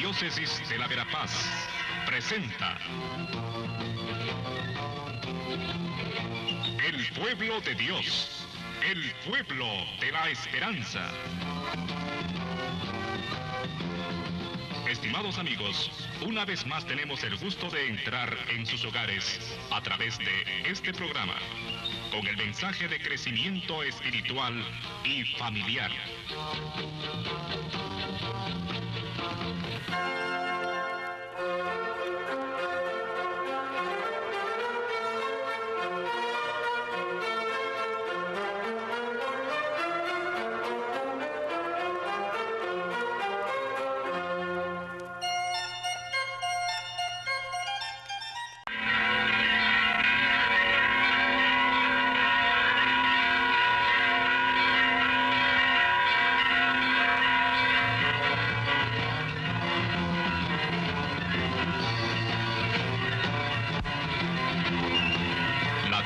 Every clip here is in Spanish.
Diócesis de la Verapaz presenta El Pueblo de Dios, el pueblo de la esperanza. Estimados amigos, una vez más tenemos el gusto de entrar en sus hogares a través de este programa, con el mensaje de crecimiento espiritual y familiar.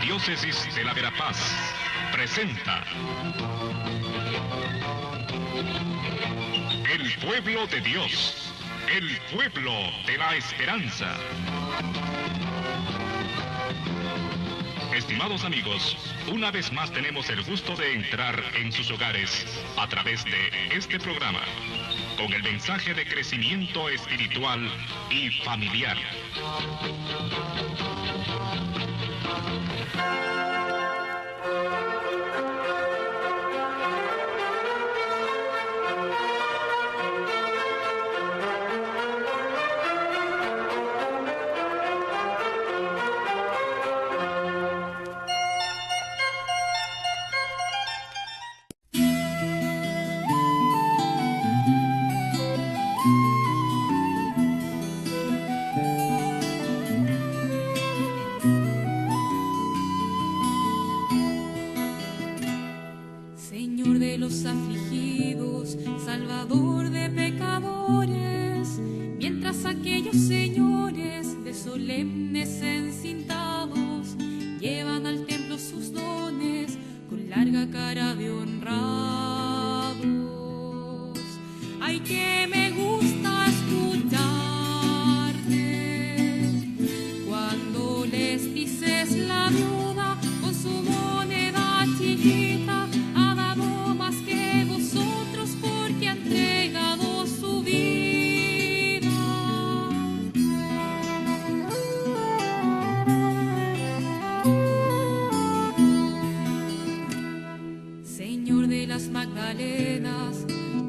Diócesis de la Verapaz presenta El Pueblo de Dios, el pueblo de la esperanza. Estimados amigos, una vez más tenemos el gusto de entrar en sus hogares a través de este programa, con el mensaje de crecimiento espiritual y familiar.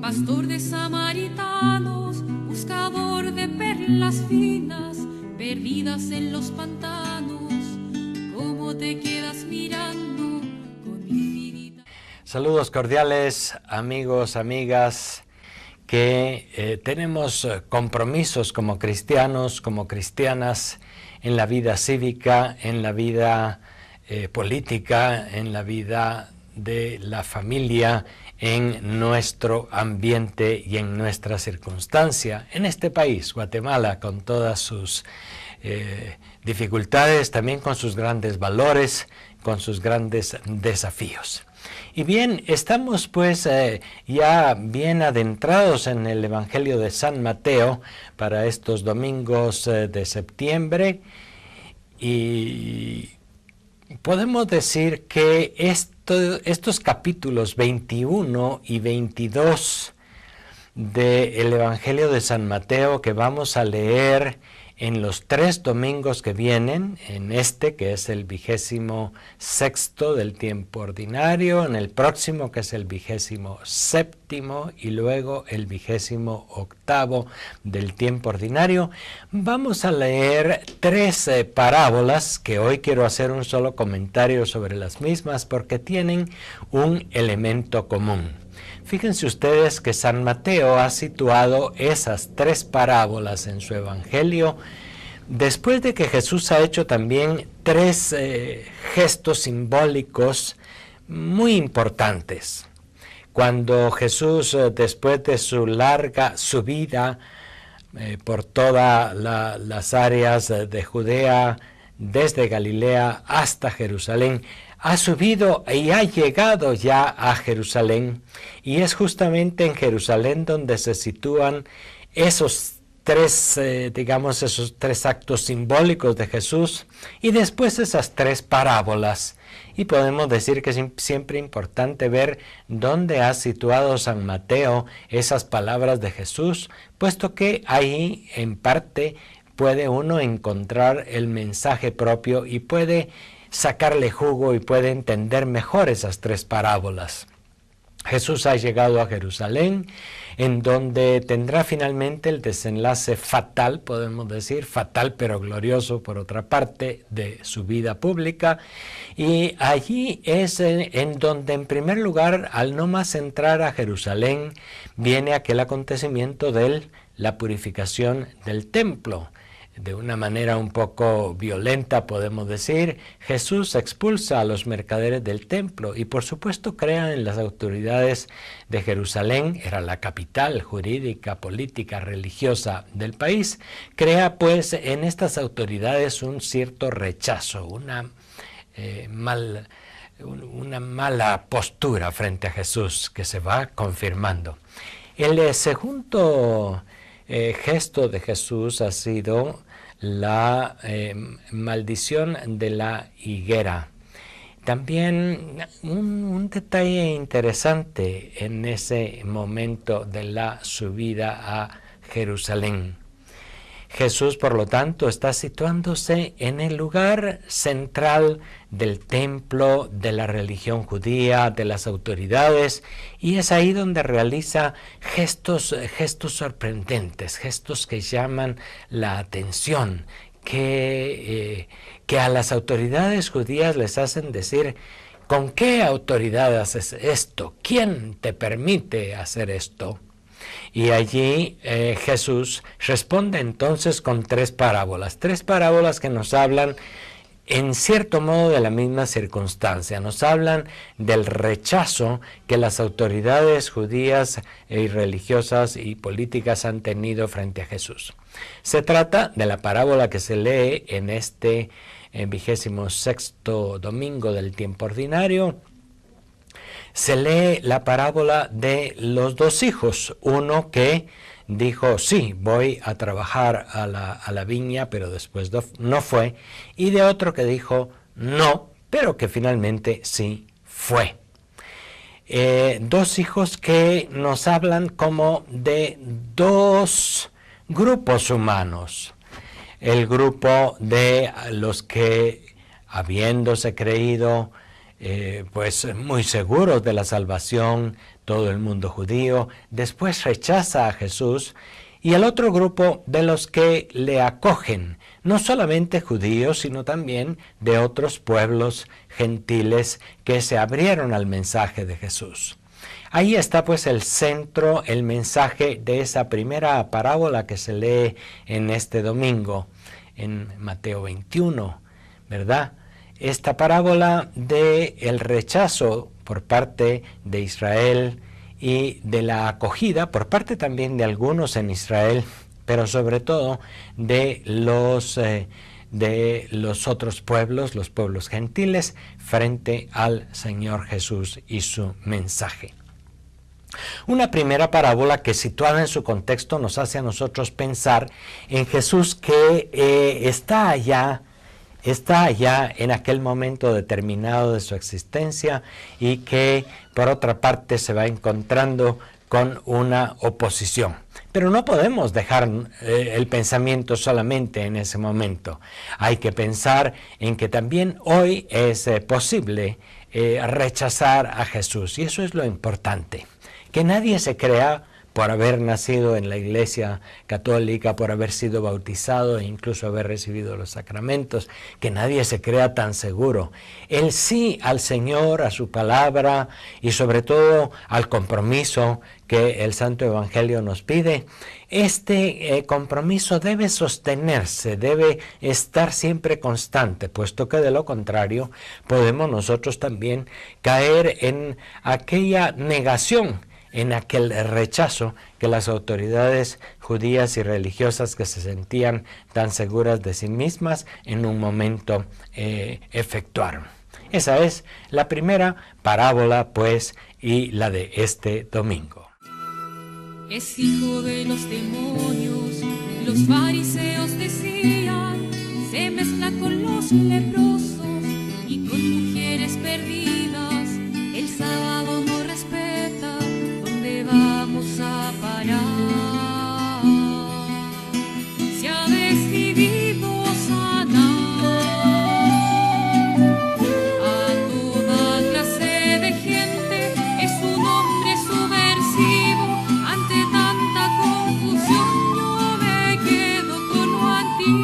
Pastor de samaritanos, buscador de perlas finas, perdidas en los pantanos, ¿cómo te quedas mirando con infinita? Saludos cordiales, amigos, amigas, que tenemos compromisos como cristianos, como cristianas, en la vida cívica, en la vida política, en la vida de la familia, en nuestro ambiente y en nuestra circunstancia, en este país, Guatemala, con todas sus dificultades, también con sus grandes valores, con sus grandes desafíos. Y bien, estamos pues ya bien adentrados en el Evangelio de San Mateo para estos domingos de septiembre, y podemos decir que estos capítulos 21 y 22 del Evangelio de San Mateo que vamos a leer en los 3 domingos que vienen, en este que es el 26º del tiempo ordinario, en el próximo que es el 27º y luego el 28º del tiempo ordinario, vamos a leer 3 parábolas que hoy quiero hacer un solo comentario sobre las mismas porque tienen un elemento común. Fíjense ustedes que San Mateo ha situado esas 3 parábolas en su Evangelio después de que Jesús ha hecho también 3 gestos simbólicos muy importantes. Cuando Jesús, después de su larga subida por todas las áreas de Judea, desde Galilea hasta Jerusalén, ha subido y ha llegado ya a Jerusalén, y es justamente en Jerusalén donde se sitúan esos esos tres actos simbólicos de Jesús y después esas tres parábolas. Y podemos decir que es siempre importante ver dónde ha situado San Mateo esas palabras de Jesús, puesto que ahí en parte puede uno encontrar el mensaje propio y puede sacarle jugo y puede entender mejor esas tres parábolas. Jesús ha llegado a Jerusalén, en donde tendrá finalmente el desenlace fatal, podemos decir, fatal pero glorioso por otra parte, de su vida pública. Y allí es en donde en primer lugar, al no más entrar a Jerusalén, viene aquel acontecimiento de la purificación del templo. De una manera un poco violenta, podemos decir, Jesús expulsa a los mercaderes del templo y por supuesto crea en las autoridades de Jerusalén, era la capital jurídica, política, religiosa del país, crea pues en estas autoridades un cierto rechazo, una mala postura frente a Jesús que se va confirmando. El segundo gesto de Jesús ha sido la maldición de la higuera. También un detalle interesante en ese momento de la subida a Jerusalén. Jesús, por lo tanto, está situándose en el lugar central del templo, de la religión judía, de las autoridades, y es ahí donde realiza gestos sorprendentes, gestos que llaman la atención, que a las autoridades judías les hacen decir: ¿con qué autoridad haces esto? ¿Quién te permite hacer esto? Y allí Jesús responde entonces con tres parábolas que nos hablan en cierto modo de la misma circunstancia, nos hablan del rechazo que las autoridades judías y religiosas y políticas han tenido frente a Jesús. Se trata de la parábola que se lee en este 26º domingo del tiempo ordinario. Se lee la parábola de los dos hijos, uno que dijo: sí, voy a trabajar a la viña, pero después no fue, y de otro que dijo no, pero que finalmente sí fue. Dos hijos que nos hablan como de dos grupos humanos. El grupo de los que, habiéndose creído pues muy seguros de la salvación, todo el mundo judío, después rechaza a Jesús, y el otro grupo de los que le acogen, no solamente judíos, sino también de otros pueblos gentiles que se abrieron al mensaje de Jesús. Ahí está pues el centro, el mensaje de esa primera parábola que se lee en este domingo, en Mateo 21, ¿verdad? Esta parábola del rechazo por parte de Israel y de la acogida por parte también de algunos en Israel, pero sobre todo de los otros pueblos, los pueblos gentiles, frente al Señor Jesús y su mensaje. Una primera parábola que, situada en su contexto, nos hace a nosotros pensar en Jesús que está allá en aquel momento determinado de su existencia y que por otra parte se va encontrando con una oposición. Pero no podemos dejar el pensamiento solamente en ese momento. Hay que pensar en que también hoy es posible rechazar a Jesús, y eso es lo importante. Que nadie se crea, por haber nacido en la Iglesia Católica, por haber sido bautizado e incluso haber recibido los sacramentos, que nadie se crea tan seguro. El sí al Señor, a su palabra y sobre todo al compromiso que el Santo Evangelio nos pide, este compromiso debe sostenerse, debe estar siempre constante, puesto que de lo contrario podemos nosotros también caer en aquella negación, en aquel rechazo que las autoridades judías y religiosas que se sentían tan seguras de sí mismas en un momento efectuaron. Esa es la primera parábola, pues, y la de este domingo. Es hijo de los demonios, Los fariseos decían, se mezcla con los leprosos y con mujeres perdidas. El sábado no respeta, ¿dónde vamos a parar? Se ha decidido sanar a toda clase de gente. Es un hombre subversivo. Ante tanta confusión yo me quedo con lo antiguo.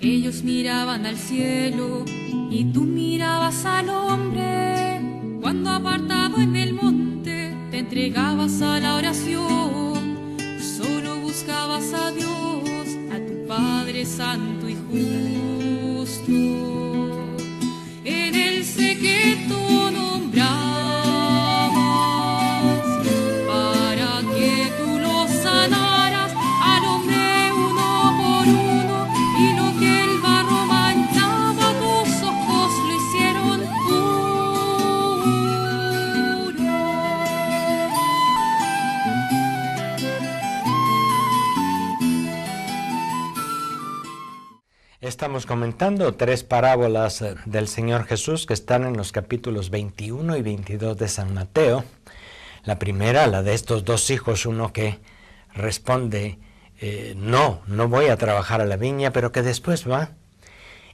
Ellos miraban al cielo y tú mirabas al hombre. Cuando apartado en el monte te entregabas a la oración. Solo buscabas a Dios, a tu Padre Santo y justo. En el secreto nombrabas para que tú lo sanaras al hombre uno por uno, y lo que el barro manchaba tus ojos lo hicieron puro. Estamos comentando 3 parábolas del Señor Jesús que están en los capítulos 21 y 22 de San Mateo. La primera, la de estos 2 hijos, uno que responde, no voy a trabajar a la viña, pero que después va.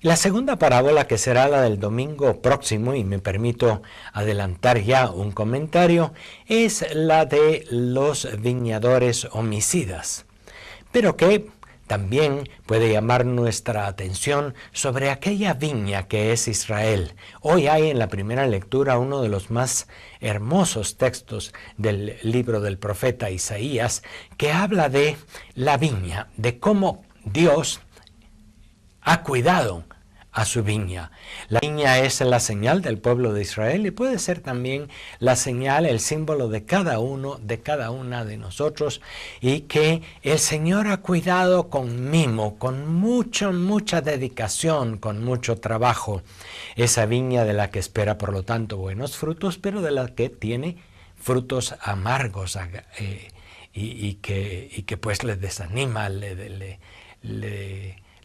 Y la segunda parábola, que será la del domingo próximo, y me permito adelantar ya un comentario, es la de los viñadores homicidas, pero que también puede llamar nuestra atención sobre aquella viña que es Israel. Hoy hay en la primera lectura uno de los más hermosos textos del libro del profeta Isaías, que habla de la viña, de cómo Dios ha cuidado a su viña. La viña es la señal del pueblo de Israel y puede ser también la señal, el símbolo de cada uno, de cada una de nosotros, y que el Señor ha cuidado con mimo, con mucha dedicación, con mucho trabajo, esa viña de la que espera por lo tanto buenos frutos, pero de la que tiene frutos amargos y que pues le desanima,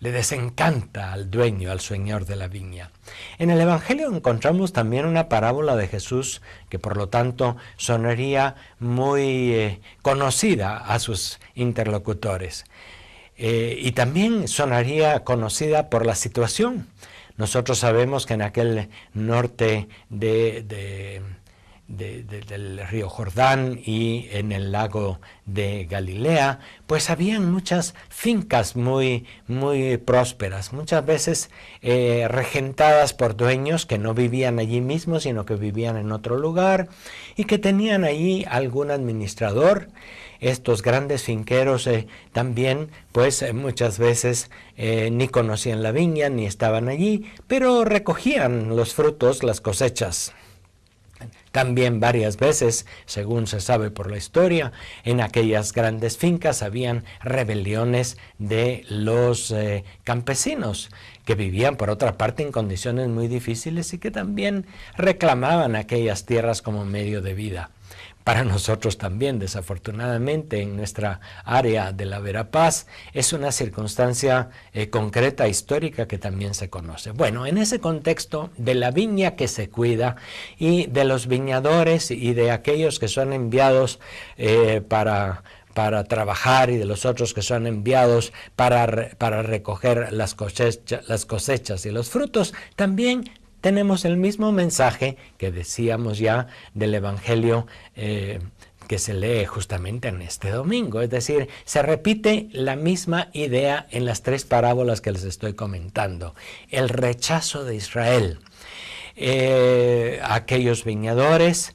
le desencanta al dueño, al señor de la viña. En el Evangelio encontramos también una parábola de Jesús que por lo tanto sonaría muy conocida a sus interlocutores y también sonaría conocida por la situación. Nosotros sabemos que en aquel norte del río Jordán y en el lago de Galilea, pues habían muchas fincas muy prósperas, muchas veces regentadas por dueños que no vivían allí mismo, sino que vivían en otro lugar y que tenían allí algún administrador. Estos grandes finqueros también, pues muchas veces ni conocían la viña, ni estaban allí, pero recogían los frutos, las cosechas. También varias veces, según se sabe por la historia, en aquellas grandes fincas habían rebeliones de los campesinos que vivían por otra parte en condiciones muy difíciles y que también reclamaban aquellas tierras como medio de vida. Para nosotros también, desafortunadamente, en nuestra área de la Verapaz, es una circunstancia concreta, histórica, que también se conoce. Bueno, en ese contexto de la viña que se cuida y de los viñadores y de aquellos que son enviados para trabajar y de los otros que son enviados para recoger las cosechas y los frutos, también tenemos el mismo mensaje que decíamos ya del Evangelio que se lee justamente en este domingo. Es decir, se repite la misma idea en las 3 parábolas que les estoy comentando. El rechazo de Israel. Aquellos viñadores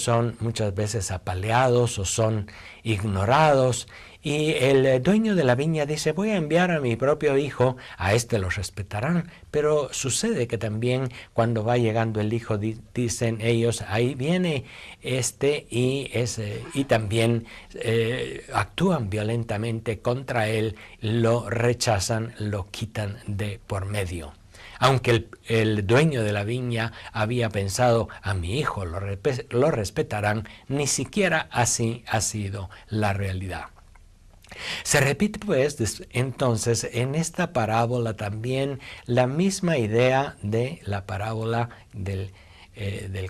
son muchas veces apaleados o son ignorados. Y el dueño de la viña dice, voy a enviar a mi propio hijo, a este los respetarán. Pero sucede que también cuando va llegando el hijo, dicen ellos, ahí viene este, y también actúan violentamente contra él, lo rechazan, lo quitan de por medio. Aunque el dueño de la viña había pensado, a mi hijo lo respetarán, ni siquiera así ha sido la realidad. Se repite pues entonces en esta parábola también la misma idea de la parábola del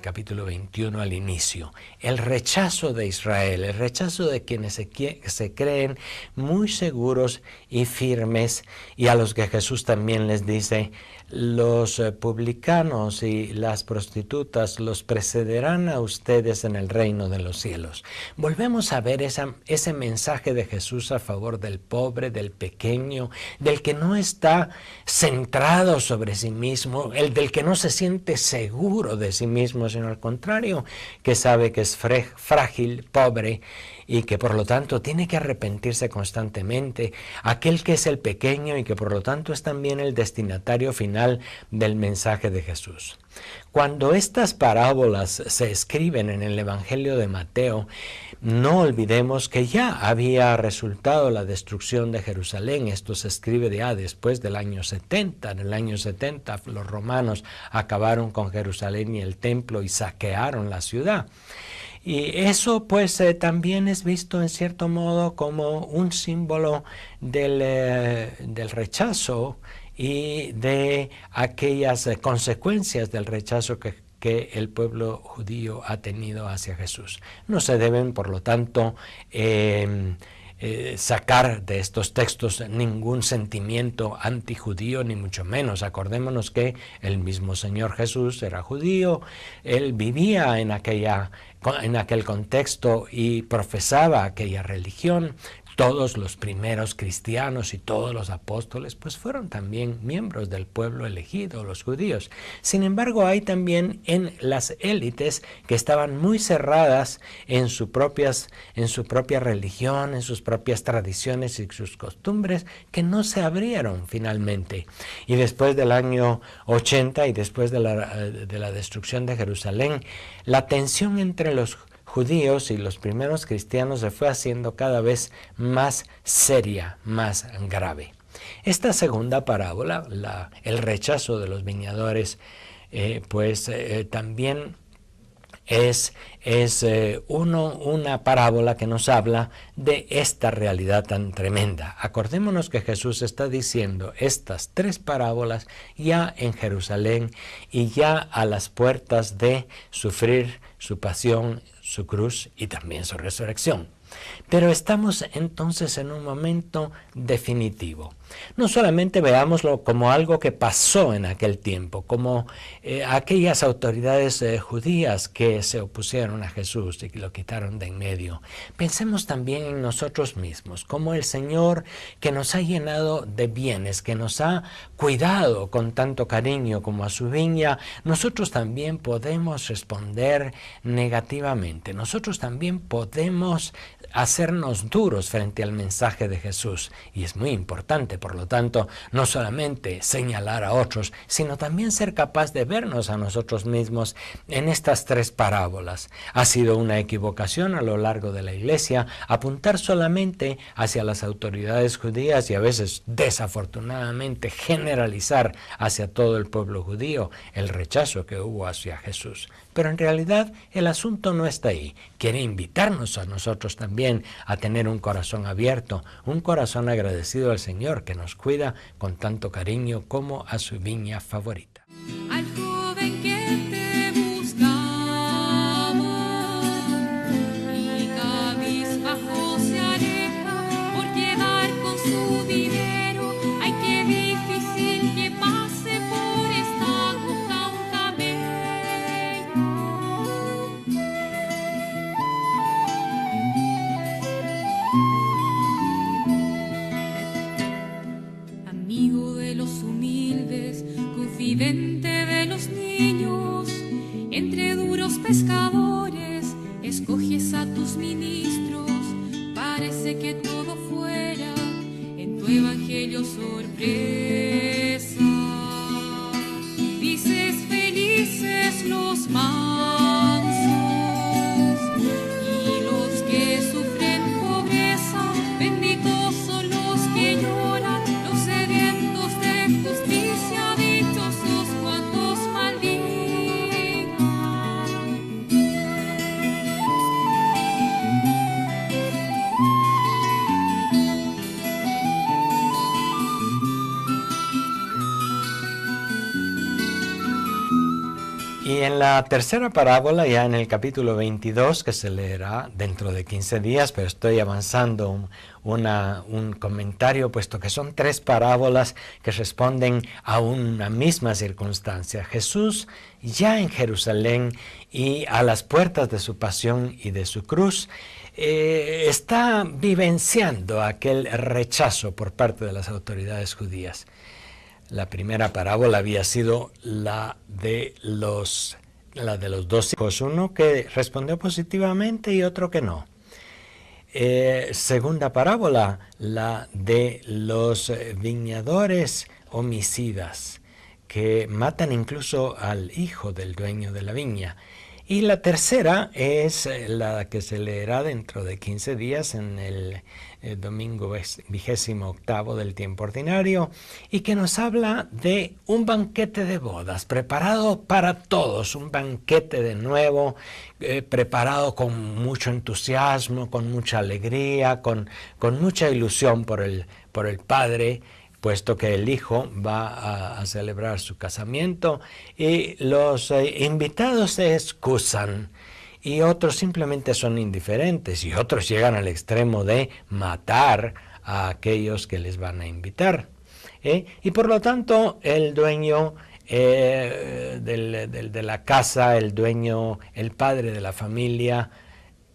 capítulo 21 al inicio. El rechazo de Israel, el rechazo de quienes se creen muy seguros y firmes, y a los que Jesús también les dice, los publicanos y las prostitutas los precederán a ustedes en el reino de los cielos. Volvemos a ver ese mensaje de Jesús a favor del pobre, del pequeño, del que no está centrado sobre sí mismo, del que no se siente seguro de sí mismo, sino al contrario, que sabe que es frágil, pobre, y que por lo tanto tiene que arrepentirse constantemente, aquel que es el pequeño y que por lo tanto es también el destinatario final del mensaje de Jesús. Cuando estas parábolas se escriben en el Evangelio de Mateo, no olvidemos que ya había resultado la destrucción de Jerusalén. Esto se escribe ya después del año 70. En el año 70 los romanos acabaron con Jerusalén y el templo y saquearon la ciudad. Y eso pues también es visto en cierto modo como un símbolo del rechazo y de aquellas consecuencias del rechazo que el pueblo judío ha tenido hacia Jesús. No se deben, por lo tanto, sacar de estos textos ningún sentimiento antijudío, ni mucho menos. Acordémonos que el mismo Señor Jesús era judío, Él vivía en aquel contexto y profesaba aquella religión. Todos los primeros cristianos y todos los apóstoles pues fueron también miembros del pueblo elegido, los judíos. Sin embargo, hay también en las élites que estaban muy cerradas en su propia religión, en sus propias tradiciones y sus costumbres, que no se abrieron finalmente. Y después del año 80 y después de la destrucción de Jerusalén, la tensión entre los judíos y los primeros cristianos se fue haciendo cada vez más seria, más grave. Esta segunda parábola, el rechazo de los viñadores, también es una parábola que nos habla de esta realidad tan tremenda. Acordémonos que Jesús está diciendo estas tres parábolas ya en Jerusalén y ya a las puertas de sufrir su pasión, su cruz y también su resurrección. Pero estamos entonces en un momento definitivo. No solamente veámoslo como algo que pasó en aquel tiempo, como aquellas autoridades judías que se opusieron a Jesús y que lo quitaron de en medio. Pensemos también en nosotros mismos, como el Señor que nos ha llenado de bienes, que nos ha cuidado con tanto cariño como a su viña, nosotros también podemos responder negativamente. Nosotros también podemos hacernos duros frente al mensaje de Jesús. Y es muy importante, por lo tanto, no solamente señalar a otros, sino también ser capaz de vernos a nosotros mismos en estas tres parábolas. Ha sido una equivocación a lo largo de la Iglesia apuntar solamente hacia las autoridades judías y a veces, desafortunadamente, generalizar hacia todo el pueblo judío el rechazo que hubo hacia Jesús. Pero en realidad el asunto no está ahí. Quiere invitarnos a nosotros también a tener un corazón abierto, un corazón agradecido al Señor que nos cuida con tanto cariño como a su viña favorita. Al joven que te buscaba y cabizbajo se aleja por quedar con su dinero. Ay, qué difícil que pase por esta aguja un camello. Amigo de los humildes, confidente de los niños, entre duros pescadores escoges a tus ministros. Parece que todo fuera en tu evangelio sorpresa. Dices felices los mansos y los que sufren pobreza, benditos son los que lloran, los sedientos de justicia, dichos Y en la tercera parábola, ya en el capítulo 22, que se leerá dentro de 15 días, pero estoy avanzando un comentario, puesto que son 3 parábolas que responden a una misma circunstancia. Jesús, ya en Jerusalén y a las puertas de su pasión y de su cruz, está vivenciando aquel rechazo por parte de las autoridades judías. La primera parábola había sido la de los 2 hijos, uno que respondió positivamente y otro que no. Segunda parábola, la de los viñadores homicidas, que matan incluso al hijo del dueño de la viña. Y la tercera es la que se leerá dentro de 15 días en el domingo 28 del tiempo ordinario, y que nos habla de un banquete de bodas preparado para todos, un banquete de nuevo, preparado con mucho entusiasmo, con mucha alegría, con mucha ilusión por el padre, puesto que el hijo va a celebrar su casamiento, y los invitados se excusan, y otros simplemente son indiferentes, y otros llegan al extremo de matar a aquellos que les van a invitar. Y por lo tanto, el dueño de la casa, el padre de la familia,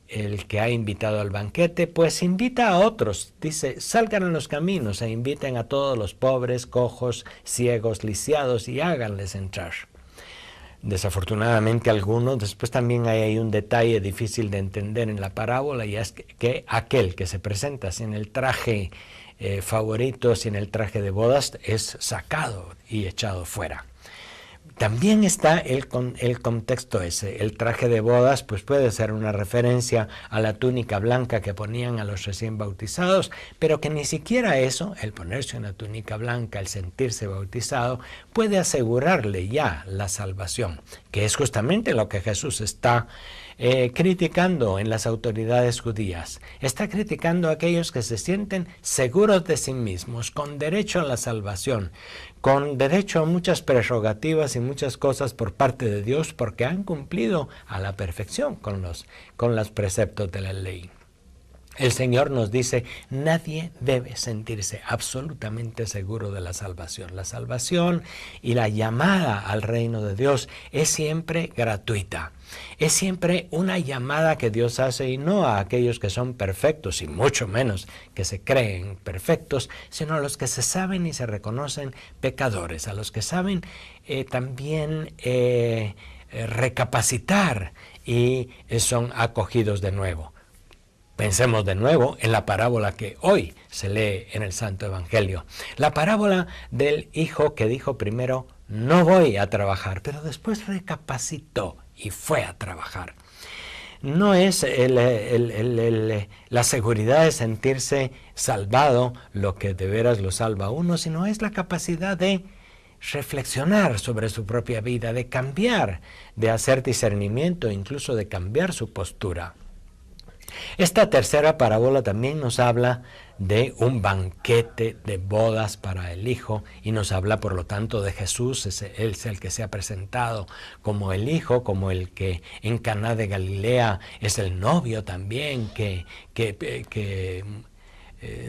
el que ha invitado al banquete, pues invita a otros. Dice, salgan a los caminos e inviten a todos los pobres, cojos, ciegos, lisiados, y háganles entrar. Desafortunadamente algunos, después también hay ahí un detalle difícil de entender en la parábola, y es que aquel que se presenta sin el traje favorito, sin el traje de bodas, es sacado y echado fuera. También está el contexto ese. El traje de bodas pues puede ser una referencia a la túnica blanca que ponían a los recién bautizados, pero que ni siquiera eso, el ponerse una túnica blanca, el sentirse bautizado, puede asegurarle ya la salvación, que es justamente lo que Jesús está criticando en las autoridades judías. Está criticando a aquellos que se sienten seguros de sí mismos, con derecho a la salvación, con derecho a muchas prerrogativas y muchas cosas por parte de Dios, porque han cumplido a la perfección con los preceptos de la ley. El Señor nos dice, nadie debe sentirse absolutamente seguro de la salvación. La salvación y la llamada al reino de Dios es siempre gratuita. Es siempre una llamada que Dios hace, y no a aquellos que son perfectos, y mucho menos que se creen perfectos, sino a los que se saben y se reconocen pecadores, a los que saben también recapacitar y son acogidos de nuevo. Pensemos de nuevo en la parábola que hoy se lee en el Santo Evangelio. La parábola del hijo que dijo primero, no voy a trabajar, pero después recapacitó y fue a trabajar. No es la seguridad de sentirse salvado lo que de veras lo salva a uno, sino es la capacidad de reflexionar sobre su propia vida, de cambiar, de hacer discernimiento, incluso de cambiar su postura. Esta tercera parábola también nos habla de un banquete de bodas para el hijo, y nos habla por lo tanto de Jesús. Él es el que se ha presentado como el hijo, como el que en Caná de Galilea es el novio también, que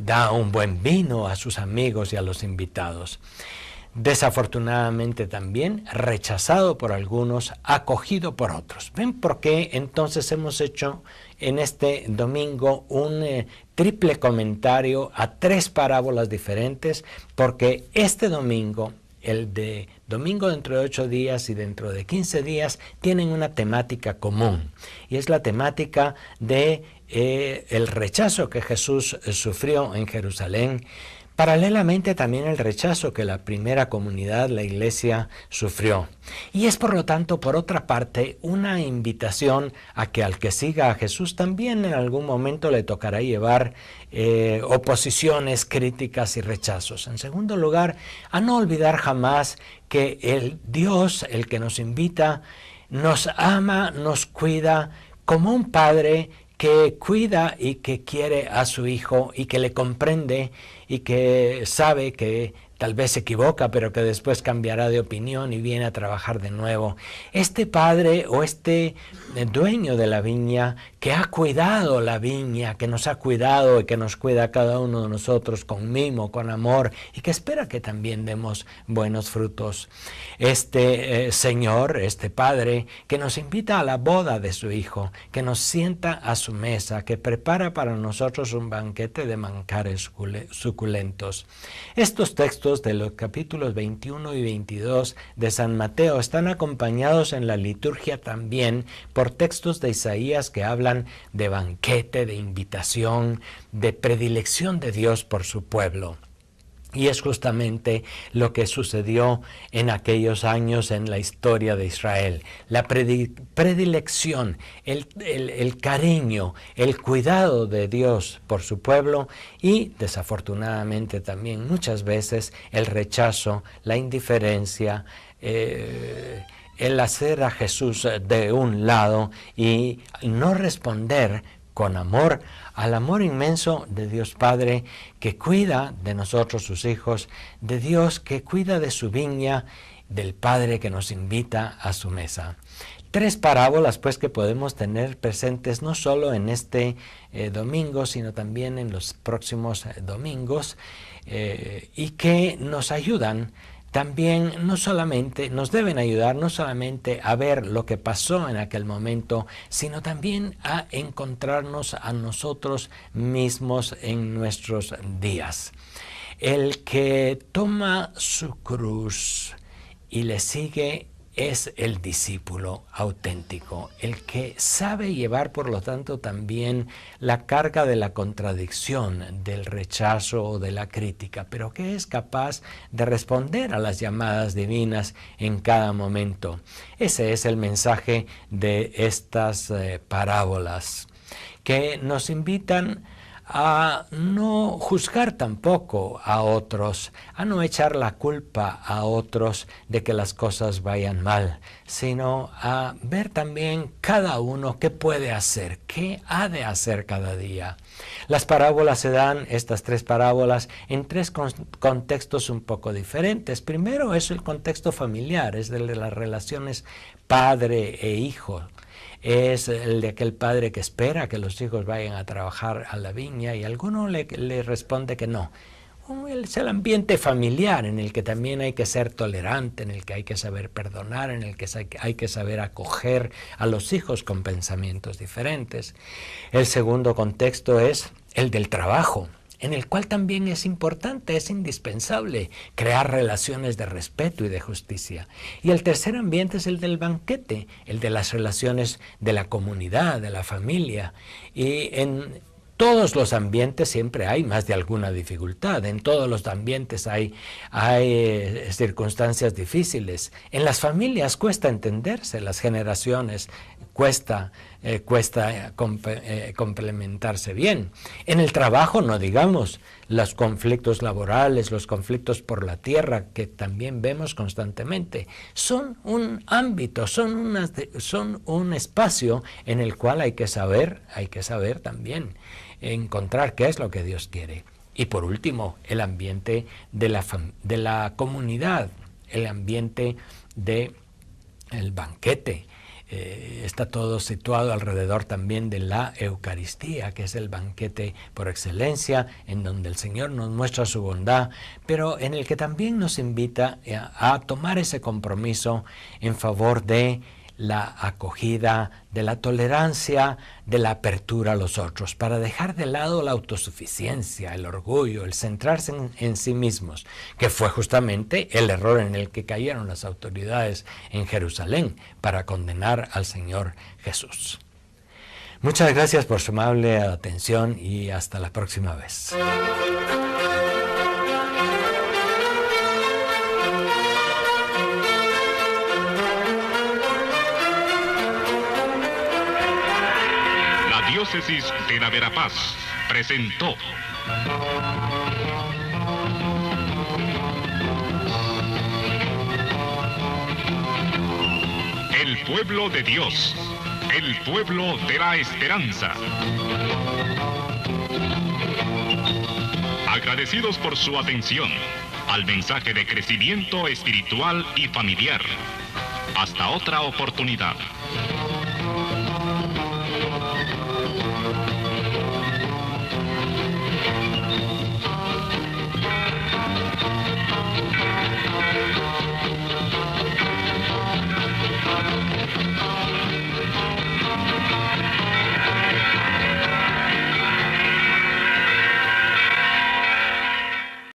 da un buen vino a sus amigos y a los invitados. Desafortunadamente también rechazado por algunos, acogido por otros. ¿Ven por qué entonces hemos hecho en este domingo un triple comentario a 3 parábolas diferentes? Porque este domingo, el de domingo dentro de 8 días y dentro de 15 días, tienen una temática común, y es la temática de el rechazo que Jesús sufrió en Jerusalén. Paralelamente también el rechazo que la primera comunidad, la iglesia, sufrió. Y es por lo tanto, por otra parte, una invitación a que al que siga a Jesús también en algún momento le tocará llevar oposiciones, críticas y rechazos. En segundo lugar, a no olvidar jamás que el Dios, el que nos invita, nos ama, nos cuida como un padre que cuida y que quiere a su hijo y que le comprende y que sabe que tal vez se equivoca, pero que después cambiará de opinión y viene a trabajar de nuevo. Este padre o este dueño de la viña que ha cuidado la viña, que nos ha cuidado y que nos cuida a cada uno de nosotros con mimo, con amor, y que espera que también demos buenos frutos. Este Señor, este Padre, que nos invita a la boda de su Hijo, que nos sienta a su mesa, que prepara para nosotros un banquete de manjares suculentos. Estos textos de los capítulos 21 y 22 de San Mateo están acompañados en la liturgia también por textos de Isaías que hablan de banquete, de invitación, de predilección de Dios por su pueblo. Y es justamente lo que sucedió en aquellos años en la historia de Israel. La predilección, el cariño, el cuidado de Dios por su pueblo y desafortunadamente también muchas veces el rechazo, la indiferencia, el hacer a Jesús de un lado y no responder con amor al amor inmenso de Dios Padre que cuida de nosotros sus hijos, de Dios que cuida de su viña, del Padre que nos invita a su mesa. 3 parábolas pues que podemos tener presentes no solo en este domingo, sino también en los próximos domingos y que nos ayudan también nos deben ayudar no solamente a ver lo que pasó en aquel momento, sino también a encontrarnos a nosotros mismos en nuestros días. El que toma su cruz y le sigue es el discípulo auténtico, el que sabe llevar, por lo tanto, también la carga de la contradicción, del rechazo o de la crítica, pero que es capaz de responder a las llamadas divinas en cada momento. Ese es el mensaje de estas parábolas, que nos invitan a no juzgar tampoco a otros, a no echar la culpa a otros de que las cosas vayan mal, sino a ver también cada uno qué puede hacer, qué ha de hacer cada día. Las parábolas se dan, estas 3 parábolas, en 3 contextos un poco diferentes. Primero es el contexto familiar, es el de las relaciones padre e hijo. Es el de aquel padre que espera que los hijos vayan a trabajar a la viña y alguno le responde que no. Es el ambiente familiar en el que también hay que ser tolerante, en el que hay que saber perdonar, en el que hay que saber acoger a los hijos con pensamientos diferentes. El segundo contexto es el del trabajo, en el cual también es importante, es indispensable crear relaciones de respeto y de justicia. Y el tercer ambiente es el del banquete, el de las relaciones de la comunidad, de la familia. Y en todos los ambientes siempre hay más de alguna dificultad, en todos los ambientes hay circunstancias difíciles. En las familias cuesta entenderse, las generaciones cuesta complementarse bien. En el trabajo, no digamos, los conflictos laborales, los conflictos por la tierra que también vemos constantemente, son un ámbito, son un espacio en el cual hay que saber también encontrar qué es lo que Dios quiere. Y por último, el ambiente de la comunidad, el ambiente del banquete. Está todo situado alrededor también de la Eucaristía, que es el banquete por excelencia, en donde el Señor nos muestra su bondad, pero en el que también nos invita a tomar ese compromiso en favor de la acogida, de la tolerancia, de la apertura a los otros, para dejar de lado la autosuficiencia, el orgullo, el centrarse en sí mismos, que fue justamente el error en el que cayeron las autoridades en Jerusalén para condenar al Señor Jesús. Muchas gracias por su amable atención y hasta la próxima vez. Diócesis de la Verapaz presentó El pueblo de Dios, el pueblo de la esperanza. Agradecidos por su atención. al mensaje de crecimiento espiritual y familiar. Hasta otra oportunidad.